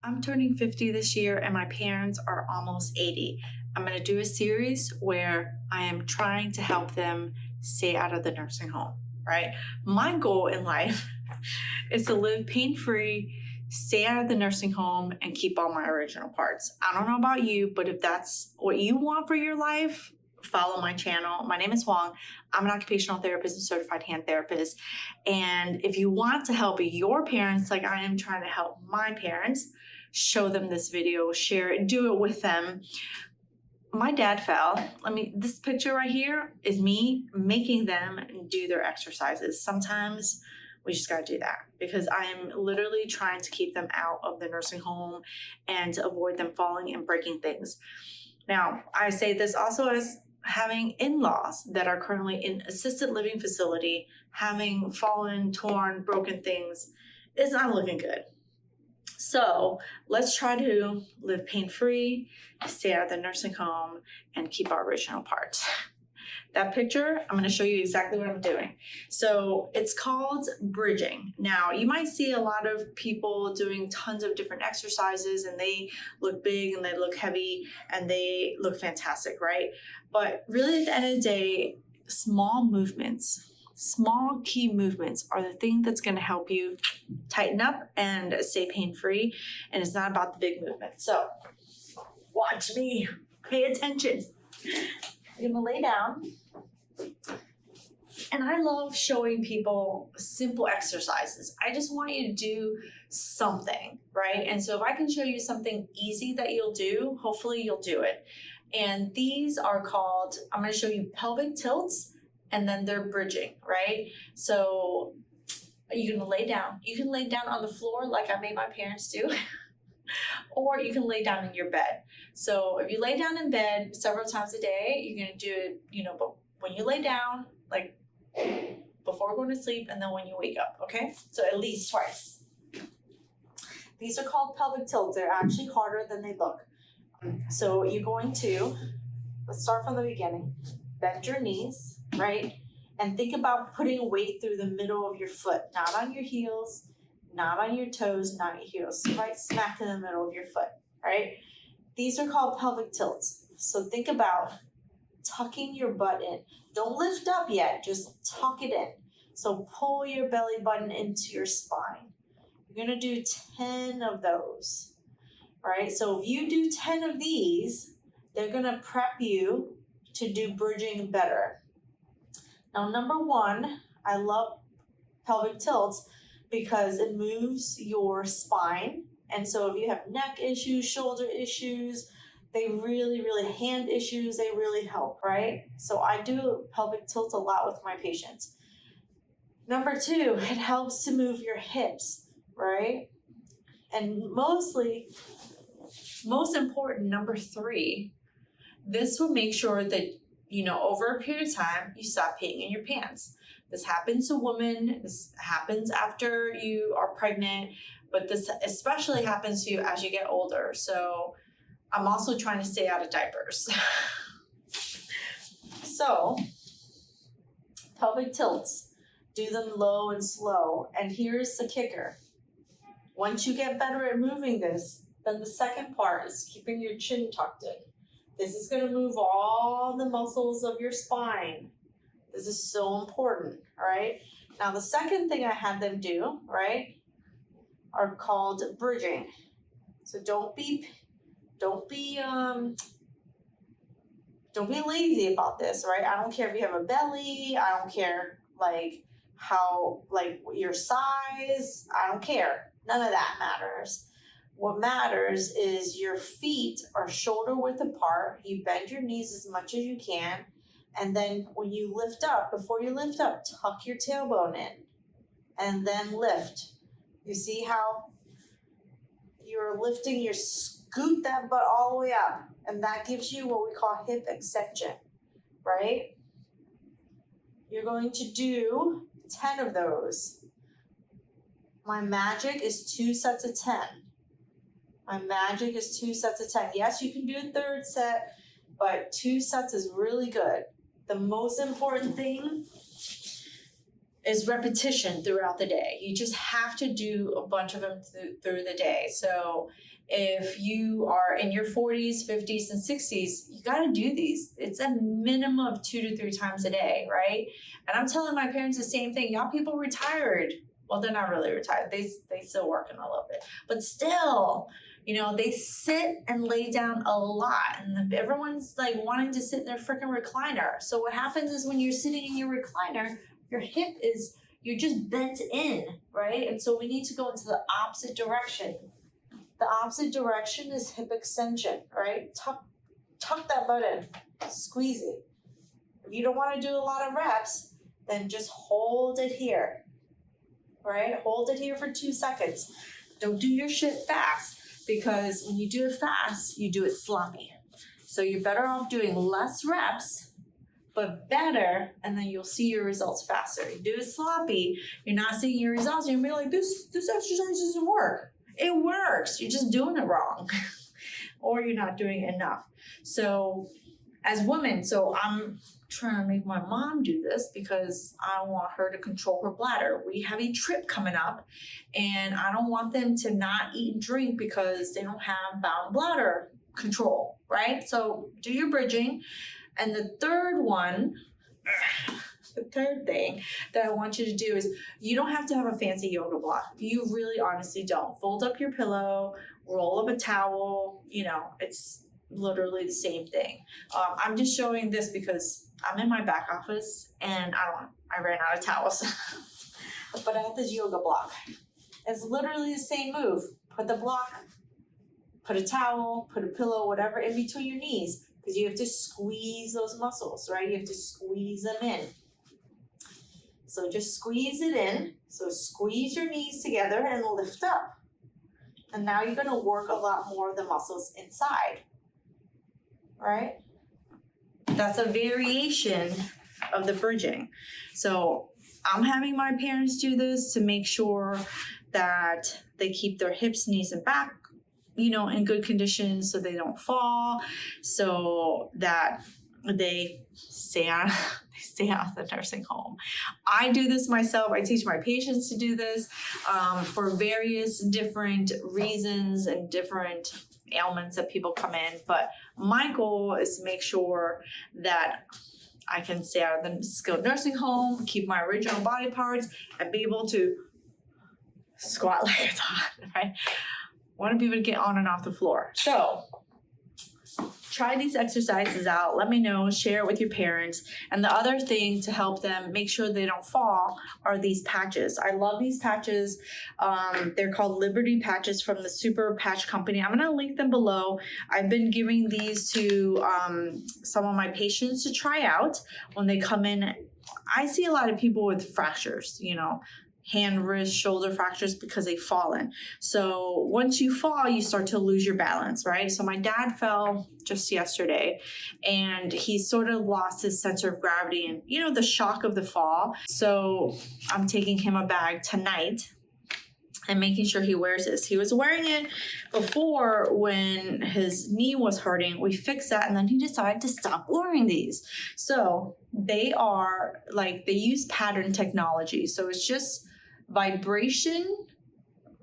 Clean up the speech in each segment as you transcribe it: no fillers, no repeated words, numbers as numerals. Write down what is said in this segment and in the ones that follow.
I'm turning 50 this year and my parents are almost 80. I'm going to do a series where I am trying to help them stay out of the nursing home, right? My goal in life is to live pain free, stay out of the nursing home, and keep all my original parts. I don't know about you, but if that's what you want for your life, follow my channel. My name is Huang. I'm an occupational therapist and certified hand therapist. And if you want to help your parents, like I am trying to help my parents, show them this video, share it, do it with them. My dad fell. This picture right here is me making them do their exercises. Sometimes we just got to do that because I am literally trying to keep them out of the nursing home and to avoid them falling and breaking things. Now, I say this also as having in-laws that are currently in assisted living facility, having fallen, torn, broken things is not looking good. So let's try to live pain-free, stay out of the nursing home, and keep our original parts. That picture, I'm going to show you exactly what I'm doing. So it's called bridging. Now, you might see a lot of people doing tons of different exercises and they look big and they look heavy and they look fantastic, right? But really at the end of the day, small movements, small key movements are the thing that's going to help you tighten up and stay pain-free. And it's not about the big movement. So watch me, pay attention. You're gonna lay down. And I love showing people simple exercises. I just want you to do something, right? And so if I can show you something easy that you'll do, hopefully you'll do it. And these are called, I'm gonna show you pelvic tilts and then they're bridging, right? So you're gonna lay down. You can lay down on the floor like I made my parents do. Or you can lay down in your bed. So if you lay down in bed several times a day, you're going to do it, but when you lay down, like before going to sleep and then when you wake up, okay? So at least twice. These are called pelvic tilts. They're actually harder than they look. So you're going to, let's start from the beginning. Bend your knees, right? And think about putting weight through the middle of your foot, not on your heels, not on your toes, not your heels, right smack in the middle of your foot, right? These are called pelvic tilts. So think about tucking your butt in. Don't lift up yet, just tuck it in. So pull your belly button into your spine. You're gonna do 10 of those, right? So if you do 10 of these, they're gonna prep you to do bridging better. Now, number one, I love pelvic tilts because it moves your spine. And so if you have neck issues, shoulder issues, they really, hand issues, they really help, right? So I do pelvic tilts a lot with my patients. Number two, it helps to move your hips, right? And most important, number three, this will make sure that, over a period of time, you stop peeing in your pants. This happens to women. This happens after you are pregnant, but this especially happens to you as you get older. So I'm also trying to stay out of diapers. So pelvic tilts, do them low and slow. And here's the kicker. Once you get better at moving this, then the second part is keeping your chin tucked in. This is going to move all the muscles of your spine. This is so important, all right? Now, the second thing I had them do, right, are called bridging. So don't be lazy about this, right? I don't care if you have a belly. I don't care how your size. I don't care. None of that matters. What matters is your feet are shoulder width apart. You bend your knees as much as you can. And then when you lift up, before you lift up, tuck your tailbone in and then lift. You see how you're lifting, you scoot that butt all the way up. And that gives you what we call hip extension, right? You're going to do 10 of those. My magic is 2 sets of 10. My magic is 2 sets of 10. Yes, you can do a third set, but 2 sets is really good. The most important thing is repetition throughout the day. You just have to do a bunch of them through the day. So if you are in your 40s, 50s, and 60s, you got to do these. It's a minimum of 2 to 3 times a day, right? And I'm telling my parents the same thing. Y'all people retired. Well, they're not really retired. They still working a little bit. But still, you know, they sit and lay down a lot. And everyone's like wanting to sit in their freaking recliner. So what happens is when you're sitting in your recliner, your hip is, you're just bent in, right? And so we need to go into the opposite direction. The opposite direction is hip extension, right? Tuck that butt in, squeeze it. If you don't want to do a lot of reps, then just hold it here, right? Hold it here for 2 seconds. Don't do your shit fast, because when you do it fast, you do it sloppy. So you're better off doing less reps, but better, and then you'll see your results faster. You do it sloppy, you're not seeing your results, and you'll be like, this exercise doesn't work. It works, you're just doing it wrong. Or you're not doing it enough. So as women, so I'm trying to make my mom do this because I want her to control her bladder. We have a trip coming up, and I don't want them to not eat and drink because they don't have bowel bladder control, right? So do your bridging. And the third one, the third thing that I want you to do is, you don't have to have a fancy yoga block. You really honestly don't. Fold up your pillow, roll up a towel, you know, it's literally the same thing. I'm just showing this because I'm in my back office and I ran out of towels. But I have this yoga block. It's literally the same move. Put the block, put a towel, put a pillow, whatever in between your knees, because you have to squeeze those muscles, right? You have to squeeze them in. So just squeeze it in. So squeeze your knees together and lift up. And now you're going to work a lot more of the muscles inside, right? That's a variation of the bridging. So I'm having my parents do this to make sure that they keep their hips, knees, and back, you know, in good condition so they don't fall, so that they stay out of the nursing home. I do this myself. I teach my patients to do this for various different reasons and different ailments that people come in. But my goal is to make sure that I can stay out of the skilled nursing home, keep my original body parts, and be able to squat like a top, right? I want to be able to get on and off the floor. So try these exercises out. Let me know, share it with your parents. And the other thing to help them make sure they don't fall are these patches. I love these patches. They're called Liberty patches from the Super Patch Company. I'm going to link them below. I've been giving these to some of my patients to try out when they come in. I see a lot of people with fractures, you know, hand, wrist, shoulder fractures because they've fallen. So once you fall, you start to lose your balance, right? So my dad fell just yesterday and he sort of lost his center of gravity and, you know, the shock of the fall. So I'm taking him a bag tonight and making sure he wears this. He was wearing it before when his knee was hurting. We fixed that and then he decided to stop wearing these. So they are like, they use pattern technology. So it's just vibration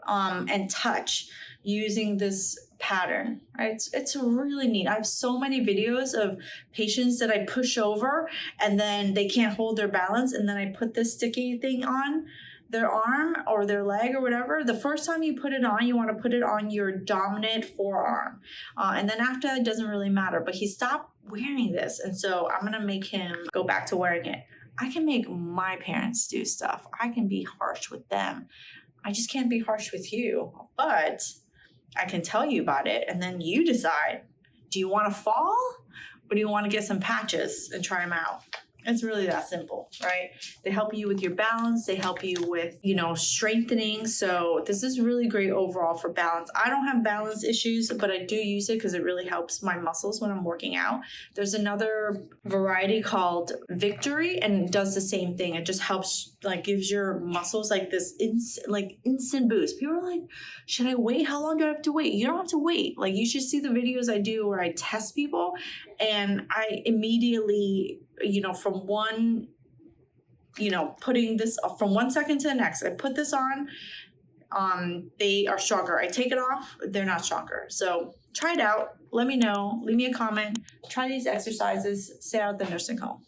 and touch using this pattern, right? It's really neat. I have so many videos of patients that I push over and then they can't hold their balance, and then I put this sticky thing on their arm or their leg or whatever. The first time you put it on, you want to put it on your dominant forearm. And then after that, it doesn't really matter. But he stopped wearing this. And so I'm going to make him go back to wearing it. I can make my parents do stuff. I can be harsh with them. I just can't be harsh with you. But I can tell you about it. And then you decide, do you want to fall or do you want to get some patches and try them out? It's really that simple, right? They help you with your balance. They help you with, you know, strengthening. So this is really great overall for balance. I don't have balance issues, but I do use it because it really helps my muscles when I'm working out. There's another variety called Victory and it does the same thing. It just helps, like gives your muscles like this instant boost. People are like, should I wait? How long do I have to wait? You don't have to wait. Like you should see the videos I do where I test people and I immediately, you know, from one putting this from 1 second to the next. I put this on, they are stronger. I take it off, they're not stronger. So try it out. Let me know. Leave me a comment. Try these exercises. Stay out of the nursing home.